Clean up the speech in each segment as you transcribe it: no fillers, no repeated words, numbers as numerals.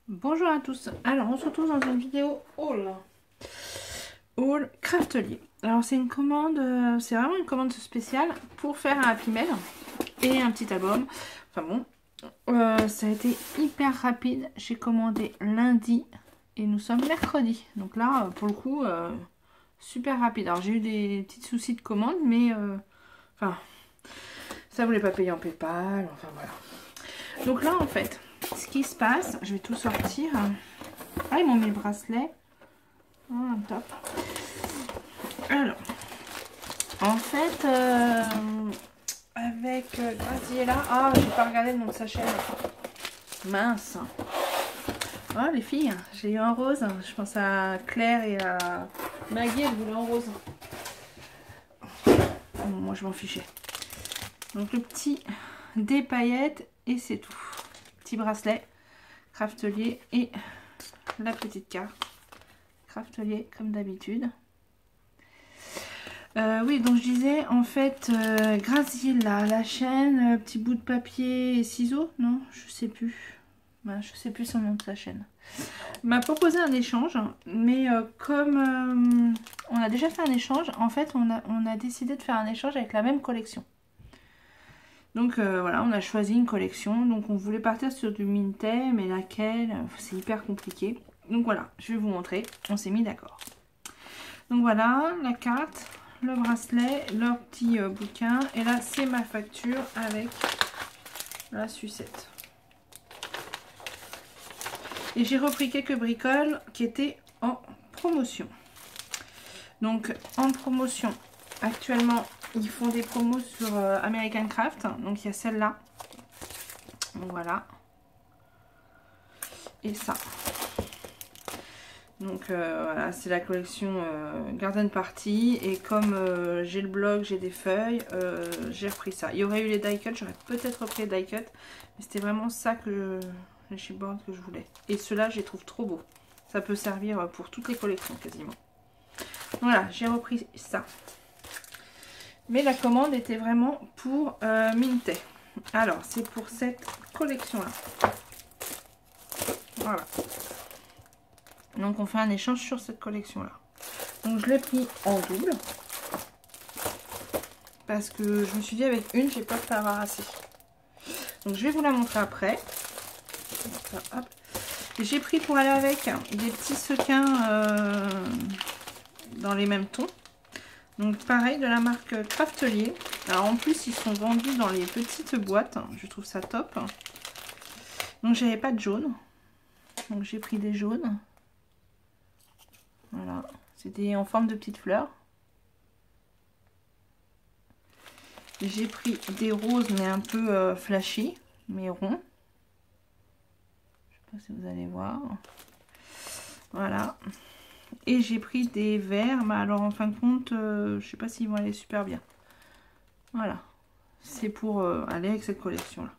Bonjour à tous, alors on se retrouve dans une vidéo haul Craftelier. Alors c'est une commande, c'est vraiment une commande spéciale pour faire un Happy Mail et un petit album. Enfin bon, ça a été hyper rapide, j'ai commandé lundi et nous sommes mercredi. Donc là pour le coup super rapide. Alors j'ai eu des petits soucis de commande mais enfin ça voulait pas payer en PayPal, enfin voilà. Donc là en fait ce qui se passe, je vais tout sortir. Ah, ils m'ont mis le bracelet. Ah, top. Alors, en fait, avec Graziella. Ah, j'ai pas regardé le nom de sa chaîne. Mince. Oh, les filles, j'ai eu en rose. Je pense à Claire et à Maggie, elles voulaient en rose. Bon, moi, je m'en fichais. Donc, le petit des paillettes et c'est tout. Petit bracelet, Craftelier et la petite carte. Craftelier comme d'habitude. Oui, donc je disais en fait Graziella, la chaîne, petit bout de papier et ciseaux, non, je sais plus. Ben, je sais plus son nom de sa chaîne. M'a proposé un échange, mais comme on a déjà fait un échange, en fait on a décidé de faire un échange avec la même collection. Donc voilà, on a choisi une collection, donc on voulait partir sur du Minté, mais laquelle, c'est hyper compliqué. Donc voilà, je vais vous montrer, on s'est mis d'accord. Donc voilà, la carte, le bracelet, leur petit bouquin. Et là, c'est ma facture avec la sucette. Et j'ai repris quelques bricoles qui étaient en promotion. Donc, en promotion, actuellement, ils font des promos sur American Craft. Donc, il y a celle-là. Donc, voilà. Et ça. Donc voilà, c'est la collection Garden Party. Et comme j'ai le blog, j'ai des feuilles, j'ai repris ça. Il y aurait eu les die cut, j'aurais peut-être repris les die cut. Mais c'était vraiment ça que les chipboards que je voulais. Et ceux-là, je les trouve trop beaux. Ça peut servir pour toutes les collections quasiment. Voilà, j'ai repris ça. Mais la commande était vraiment pour Minté. Alors, c'est pour cette collection-là. Voilà. Donc on fait un échange sur cette collection là. Donc je l'ai pris en double. Parce que je me suis dit avec une, j'ai peur de pas avoir assez. Donc je vais vous la montrer après. J'ai pris pour aller avec des petits sequins dans les mêmes tons. Donc pareil de la marque Craftelier. Alors en plus ils sont vendus dans les petites boîtes. Je trouve ça top. Donc j'avais pas de jaune. Donc j'ai pris des jaunes. Voilà, c'était en forme de petites fleurs. J'ai pris des roses mais un peu flashy, mais ronds. Je sais pas si vous allez voir. Voilà. Et j'ai pris des verts, mais alors en fin de compte, je sais pas s'ils vont aller super bien. Voilà. C'est pour aller avec cette collection là.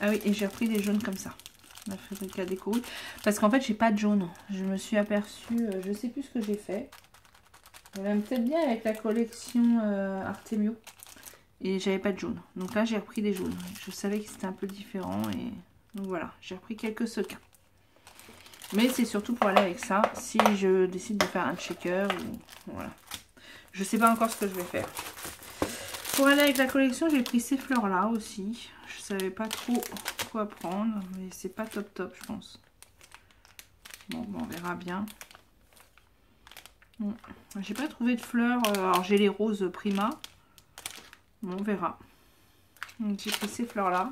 Ah oui, et j'ai repris des jaunes comme ça. La Fabrica Déco. Parce qu'en fait, j'ai pas de jaune. Je me suis aperçue, je sais plus ce que j'ai fait. Elle aime peut-être bien avec la collection Artemio. Et j'avais pas de jaune. Donc là, j'ai repris des jaunes. Je savais que c'était un peu différent. Et donc voilà, j'ai repris quelques sequins. Mais c'est surtout pour aller avec ça. Si je décide de faire un shaker. Ou... voilà. Je sais pas encore ce que je vais faire. Pour aller avec la collection, j'ai pris ces fleurs-là aussi. Je savais pas trop quoi prendre. Mais c'est pas top top, je pense. Bon, on verra bien. Bon, j'ai pas trouvé de fleurs. Alors j'ai les roses Prima. Bon, on verra. Donc j'ai pris ces fleurs là.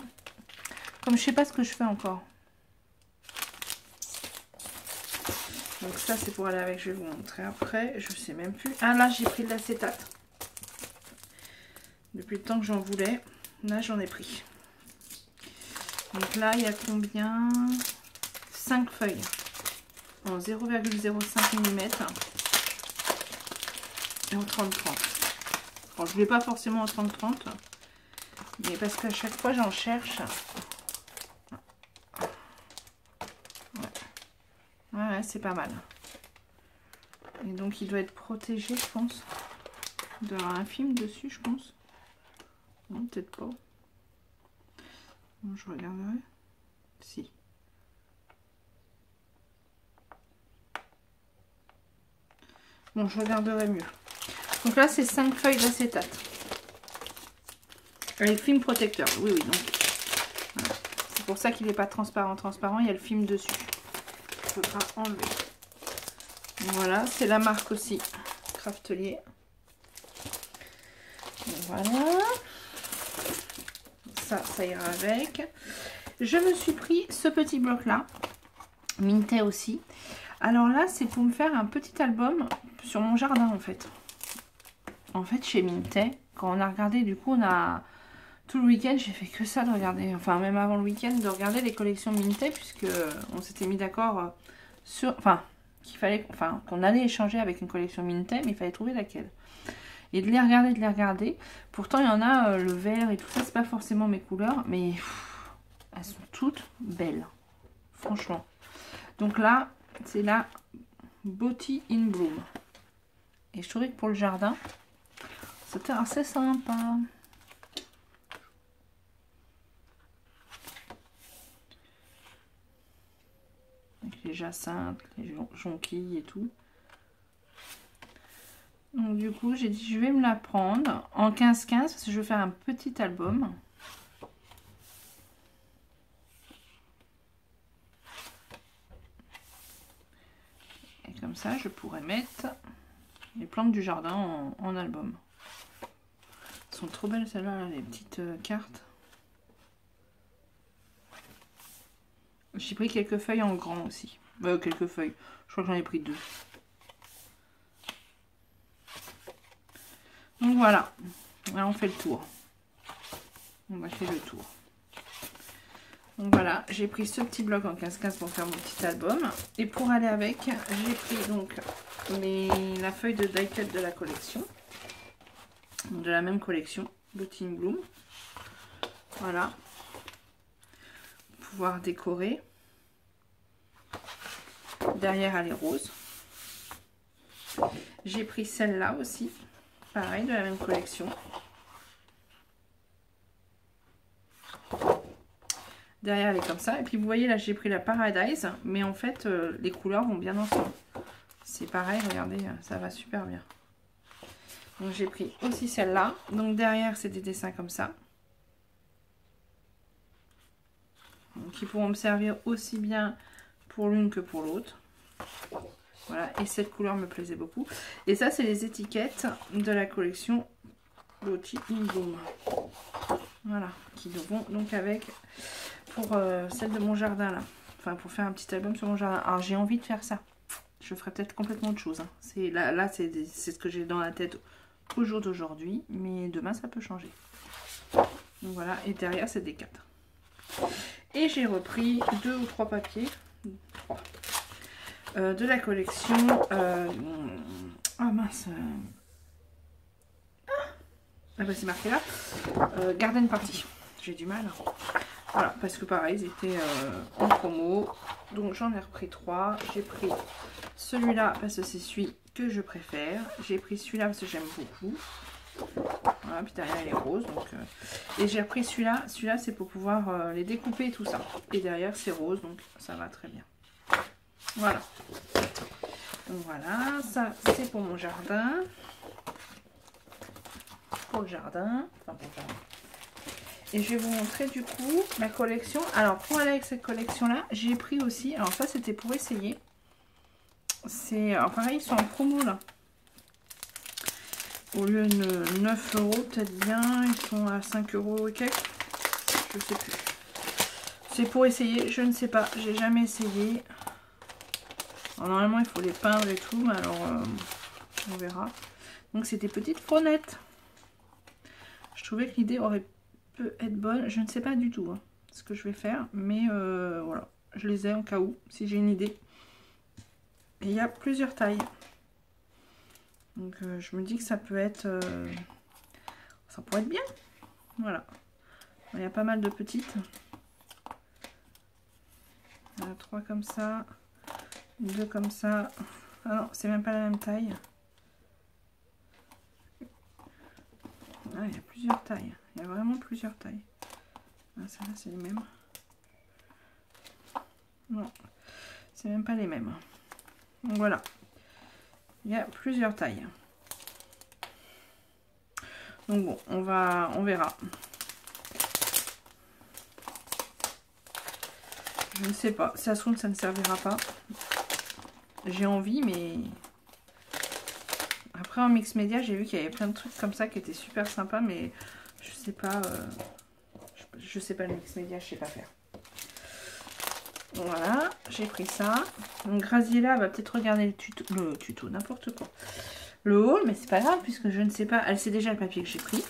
Comme je sais pas ce que je fais encore. Donc ça c'est pour aller avec. Je vais vous montrer après. Je sais même plus. Ah là j'ai pris de l'acétate. Depuis le temps que j'en voulais. Là j'en ai pris. Donc là il y a combien? 5 feuilles. En 0,05 mm. Et en 30-30. Alors, je ne vais pas forcément en 30-30, mais parce qu'à chaque fois j'en cherche. Ouais, c'est pas mal. Et donc il doit être protégé, je pense. Il doit y avoir un film dessus, je pense. Non, peut-être pas. Bon, je regarderai. Si. Bon, je regarderai mieux. Donc là, c'est 5 feuilles d'acétate. Avec film protecteur. Oui, oui. Donc, voilà. C'est pour ça qu'il n'est pas transparent. Transparent, il y a le film dessus. Il faudra enlever. Donc, voilà, c'est la marque aussi. Craftelier. Donc, voilà. Ça ira avec. Je me suis pris ce petit bloc-là. Minté aussi. Alors là, c'est pour me faire un petit album sur mon jardin, en fait. En fait, chez Minté, quand on a regardé, du coup, on a... Tout le week-end, j'ai fait que ça de regarder, enfin même avant le week-end, de regarder les collections Minté, puisque on s'était mis d'accord sur... Enfin, qu'il fallait... Enfin, qu'on allait échanger avec une collection Minté, mais il fallait trouver laquelle. Et de les regarder. Pourtant, il y en a, le vert et tout ça, c'est pas forcément mes couleurs, mais pff, elles sont toutes belles. Franchement. Donc là, c'est la Beauty in Bloom. Et je trouvais que pour le jardin, c'était assez sympa. Avec les jacinthes, les jonquilles et tout. Donc du coup, j'ai dit je vais me la prendre en 15-15 parce que je vais faire un petit album. Et comme ça, je pourrais mettre les plantes du jardin en album. Elles sont trop belles celles-là, les petites cartes. J'ai pris quelques feuilles en grand aussi. Quelques feuilles. Je crois que j'en ai pris 2. Donc voilà. Là, on fait le tour. On va faire le tour. Donc voilà, j'ai pris ce petit bloc en 15-15 pour faire mon petit album. Et pour aller avec, j'ai pris donc la feuille de die cut de la collection. De la même collection, Beauty in Bloom. Voilà. Pour pouvoir décorer. Derrière, elle est rose. J'ai pris celle-là aussi. Pareil, de la même collection. Derrière, elle est comme ça. Et puis, vous voyez, là, j'ai pris la Paradise. Mais en fait, les couleurs vont bien ensemble. C'est pareil, regardez, ça va super bien. Donc, j'ai pris aussi celle-là. Donc, derrière, c'est des dessins comme ça. Donc, qui pourront me servir aussi bien pour l'une que pour l'autre. Voilà, et cette couleur me plaisait beaucoup. Et ça, c'est les étiquettes de la collection Beauty in Bloom. Voilà, qui vont donc avec pour celle de mon jardin là. Enfin, pour faire un petit album sur mon jardin. Alors, j'ai envie de faire ça. Je ferai peut-être complètement autre chose. Hein. Là c'est ce que j'ai dans la tête au jour d'aujourd'hui. Mais demain, ça peut changer. Donc voilà, et derrière, c'est des 4. Et j'ai repris 2 ou 3 papiers. 3. De la collection... oh mince. Ah bah c'est marqué là. Garden Party. J'ai du mal. Voilà, parce que pareil, ils étaient en promo. Donc j'en ai repris 3. J'ai pris celui-là parce que c'est celui que je préfère. J'ai pris celui-là parce que j'aime beaucoup. Voilà, puis derrière elle est rose. Donc, et j'ai repris celui-là. Celui-là c'est pour pouvoir les découper et tout ça. Et derrière c'est rose, donc ça va très bien. Voilà. Donc voilà, ça c'est pour mon jardin. Pour le jardin. Enfin pour le jardin. Et je vais vous montrer du coup ma collection. Alors pour aller avec cette collection là, j'ai pris aussi. Alors ça c'était pour essayer. C'est. Alors pareil, ils sont en promo là. Au lieu de 9 € peut-être bien, ils sont à 5 € et quelques. Je sais plus. C'est pour essayer, je ne sais pas, j'ai jamais essayé. Alors, normalement il faut les peindre et tout, mais alors on verra. Donc c'est des petites faunettes. Je trouvais que l'idée aurait pu être bonne, je ne sais pas du tout hein, ce que je vais faire, mais voilà, je les ai en cas où, si j'ai une idée. Et il y a plusieurs tailles. Donc je me dis que ça peut être... ça pourrait être bien. Voilà. Il y a pas mal de petites. Il y en a 3 comme ça. 2 comme ça. Ah non, c'est même pas la même taille. Ah, il y a plusieurs tailles. Il y a vraiment plusieurs tailles. Ah, celle-là, c'est les mêmes. Non, c'est même pas les mêmes. Donc voilà. Il y a plusieurs tailles. Donc bon, on verra. Je ne sais pas. Si ça se trouve, ça ne servira pas. J'ai envie, mais... Après, en mix média, j'ai vu qu'il y avait plein de trucs comme ça qui étaient super sympas, mais je sais pas... je sais pas le mix média, je sais pas faire. Voilà, j'ai pris ça. Donc Graziella va peut-être regarder le tuto, n'importe quoi. Le haul, mais c'est pas grave, puisque je ne sais pas... Elle sait déjà le papier que j'ai pris.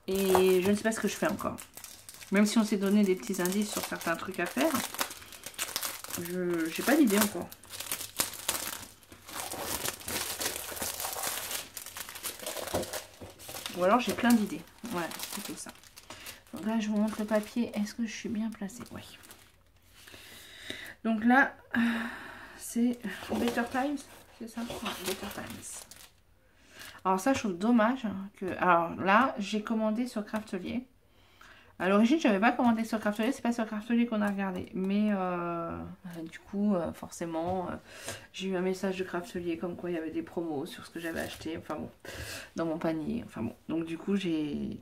Et je ne sais pas ce que je fais encore. Même si on s'est donné des petits indices sur certains trucs à faire, je n'ai pas d'idée encore. Ou alors j'ai plein d'idées. Voilà, c'est plutôt ça. Donc là, je vous montre le papier. Est-ce que je suis bien placée? Oui. Donc là, c'est Better Times. C'est ça? Ouais, Better Times. Alors ça, je trouve dommage que... Alors là, j'ai commandé sur Craftelier. À l'origine, je n'avais pas commandé sur Craftelier. C'est pas sur Craftelier qu'on a regardé. Mais du coup, forcément, j'ai eu un message de Craftelier comme quoi il y avait des promos sur ce que j'avais acheté. Enfin bon, dans mon panier. Enfin bon. Donc du coup,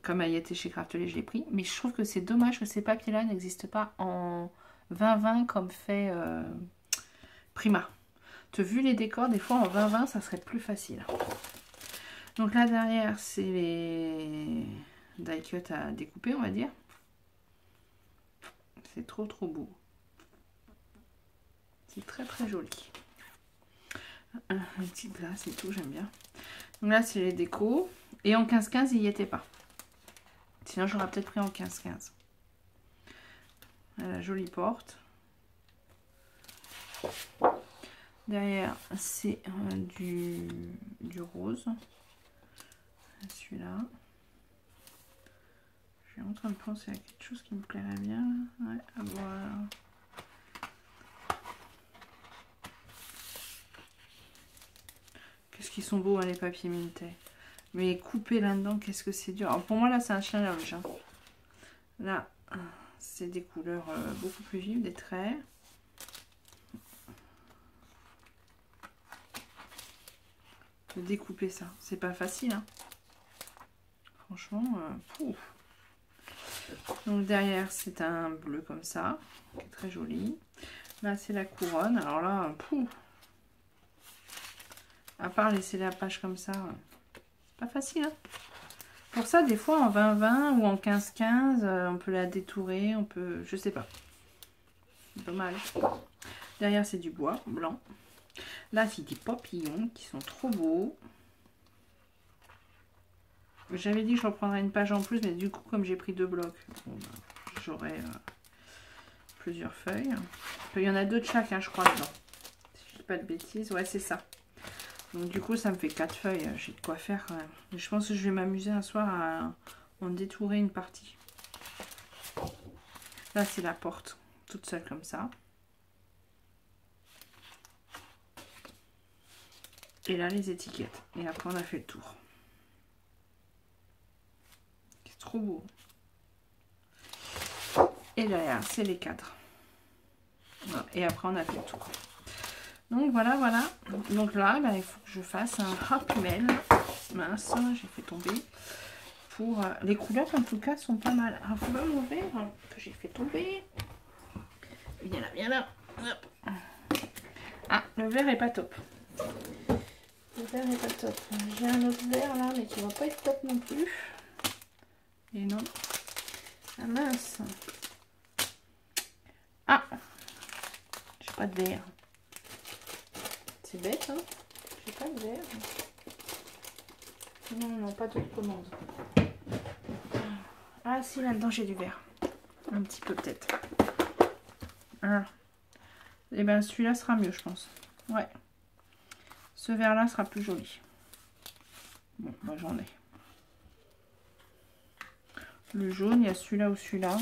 comme elle y était chez Craftelier, je l'ai pris. Mais je trouve que c'est dommage que ces papiers-là n'existent pas en 20-20 comme fait Prima. Vu les décors, des fois en 20-20, ça serait plus facile. Donc là derrière, c'est les die cut à découper, on va dire. C'est trop beau. C'est très joli. Un petit glace et tout, j'aime bien. Donc là, c'est les décos. Et en 15-15, il n'y était pas. Sinon, j'aurais peut-être pris en 15-15. La jolie porte. Derrière, c'est du rose. Celui-là. Je suis en train de penser à quelque chose qui me plairait bien. Ouais, voilà. Qu'est-ce qu'ils sont beaux, hein, les papiers Minté. Mais couper là-dedans, qu'est-ce que c'est dur. Alors pour moi, là, c'est un challenge. Hein. Là, c'est des couleurs beaucoup plus vives, des traits. De découper ça, c'est pas facile. Hein. Franchement, pouf. Donc derrière, c'est un bleu comme ça, qui est très joli. Là, c'est la couronne. Alors là, pouf. À part laisser la page comme ça, c'est pas facile. Hein. Pour ça, des fois, en 20-20 ou en 15-15, on peut la détourer, on peut... Je sais pas. Dommage. Derrière, c'est du bois blanc. Là, c'est des papillons qui sont trop beaux. J'avais dit que je reprendrais une page en plus, mais du coup, comme j'ai pris 2 blocs, bon, ben, j'aurai plusieurs feuilles. Il y en a 2 de chaque, hein, je crois, dedans. Si je dis pas de bêtises. Ouais, c'est ça. Donc, du coup, ça me fait 4 feuilles. J'ai de quoi faire quand même. Et je pense que je vais m'amuser un soir à en détourer une partie. Là, c'est la porte, toute seule comme ça. Et là, les étiquettes. Et après, on a fait le tour. C'est trop beau. Et derrière, c'est les cadres. Voilà. Et après, on a fait le tour. Donc, voilà. Donc là, ben, il faut que je fasse un happy mail. Mince, j'ai fait tomber. Pour les couleurs, en tout cas, sont pas mal. Alors, il faut pas m'ouvrir que j'ai fait tomber. Viens là. Hop. Ah, le verre est pas top. Le verre n'est pas top. J'ai un autre verre là, mais qui va pas être top non plus. Et non. Ah mince. Ah, j'ai pas de verre. C'est bête, hein. J'ai pas de verre. Non, pas de commande. Ah si, là-dedans j'ai du verre. Un petit peu peut-être. Ah. Et ben celui-là sera mieux, je pense. Ouais. Ce verre-là sera plus joli. Bon, moi j'en ai. Le jaune, il y a celui-là ou celui-là.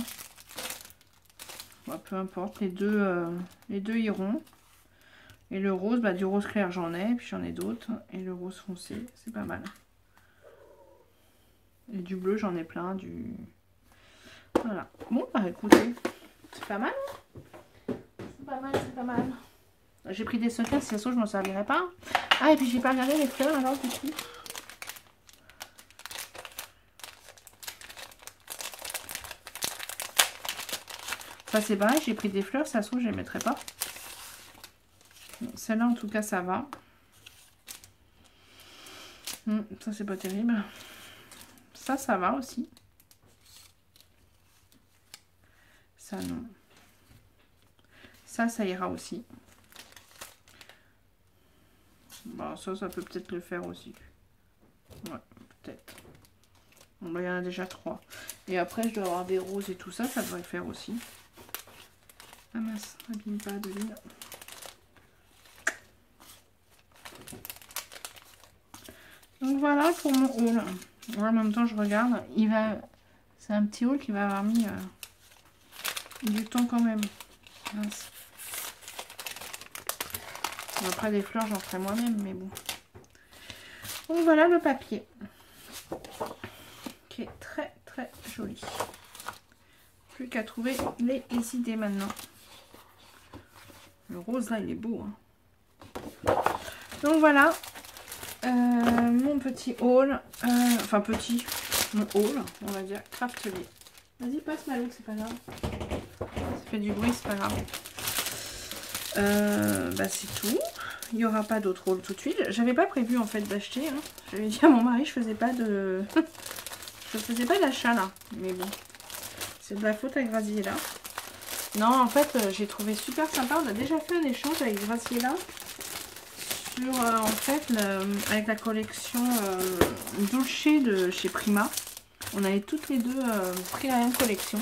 Bah, peu importe, les deux iront. Et le rose, bah, du rose clair j'en ai, puis j'en ai d'autres. Et le rose foncé, c'est pas mal. Et du bleu, j'en ai plein. Voilà. Bon, bah écoutez, c'est pas mal. C'est pas mal. J'ai pris des sequins, si ça se trouve, je m'en servirai pas. Ah, et puis j'ai pas regardé les fleurs alors du coup. Ça c'est pareil, j'ai pris des fleurs, ça se trouve, je les mettrai pas. Bon, celle-là en tout cas, ça va. Ça c'est pas terrible. Ça va aussi. Ça non. Ça ira aussi. Bon, ça peut peut-être le faire aussi. Ouais, peut-être. Bon, bah, il y en a déjà 3. Et après, je dois avoir des roses et tout ça, ça devrait le faire aussi. Ah mince, abîme pas de l'huile. Donc voilà pour mon haul. En même temps, je regarde. C'est un petit haul qui va avoir mis du temps quand même. Mince. Bon, après, des fleurs, j'en ferai moi-même, mais bon. Donc voilà le papier. Qui est très très joli. Plus qu'à trouver les idées maintenant. Le rose là, il est beau. Hein. Donc voilà. Mon petit haul. Enfin petit. Mon haul, on va dire. Craftelier. Vas-y, passe Malou, c'est pas grave. Ça fait du bruit, c'est pas grave. Bah c'est tout. Il n'y aura pas d'autre haul tout de suite. J'avais pas prévu en fait d'acheter. Hein. J'avais dit à mon mari, je faisais pas de... je faisais pas d'achat là. Mais bon. C'est de la faute à Graziella. Non, en fait, j'ai trouvé super sympa. On a déjà fait un échange avec Graziella. Sur, en fait, avec la collection Dulce de chez Prima. On avait toutes les deux pris la même collection.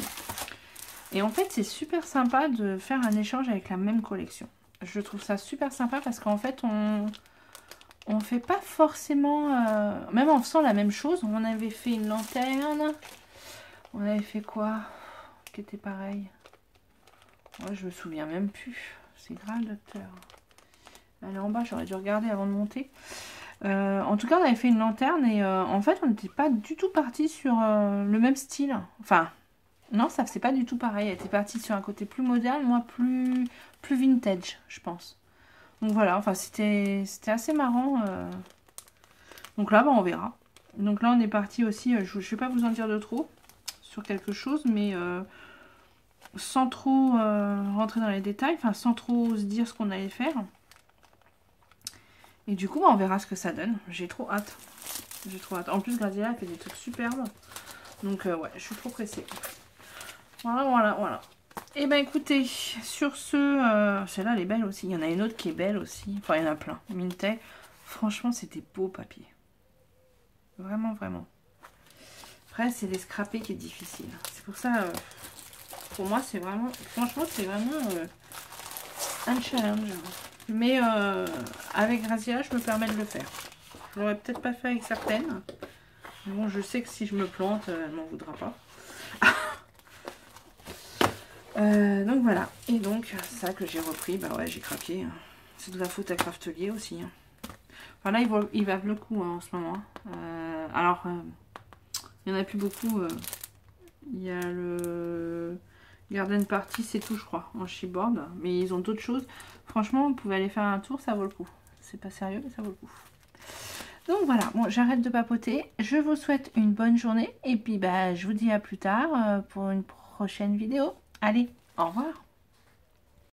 Et en fait, c'est super sympa de faire un échange avec la même collection. Je trouve ça super sympa parce qu'en fait, on fait pas forcément... même en faisant la même chose, on avait fait une lanterne. On avait fait quoi qui était pareil? Ouais, je me souviens même plus. C'est grave, docteur. Elle est en bas, j'aurais dû regarder avant de monter. En tout cas, on avait fait une lanterne et en fait, on n'était pas du tout parti sur le même style. Enfin... Non, ça c'est pas du tout pareil. Elle était partie sur un côté plus moderne, moi plus vintage, je pense. Donc voilà, enfin c'était assez marrant. Donc là, bah, on verra. Donc là, on est parti aussi, je vais pas vous en dire de trop sur quelque chose, mais sans trop rentrer dans les détails, enfin sans trop se dire ce qu'on allait faire. Et du coup, bah, on verra ce que ça donne. J'ai trop hâte. J'ai trop hâte. En plus, Graziella a fait des trucs superbes. Donc ouais, je suis trop pressée. Voilà. Et ben écoutez, sur ce, celle-là elle est belle aussi. Il y en a une autre qui est belle aussi. Enfin, il y en a plein. Minté. Franchement, c'était beau papier. Vraiment. Après, c'est les scraper qui est difficile. C'est pour ça, pour moi, c'est vraiment... Franchement, c'est vraiment un challenge. Mais avec Graziella, je me permets de le faire. Je l'aurais peut-être pas fait avec certaines. Mais bon, je sais que si je me plante, elle m'en voudra pas. Donc voilà, et donc ça que j'ai repris, bah ouais j'ai craqué, c'est de la faute à Craftelier aussi. Enfin là il va le coup en ce moment. Alors il n'y en a plus beaucoup, il y a le Garden Party, c'est tout je crois, en chipboard, mais ils ont d'autres choses. Franchement vous pouvez aller faire un tour, ça vaut le coup. C'est pas sérieux mais ça vaut le coup. Donc voilà, bon j'arrête de papoter, je vous souhaite une bonne journée et puis bah je vous dis à plus tard pour une prochaine vidéo. Allez, au revoir.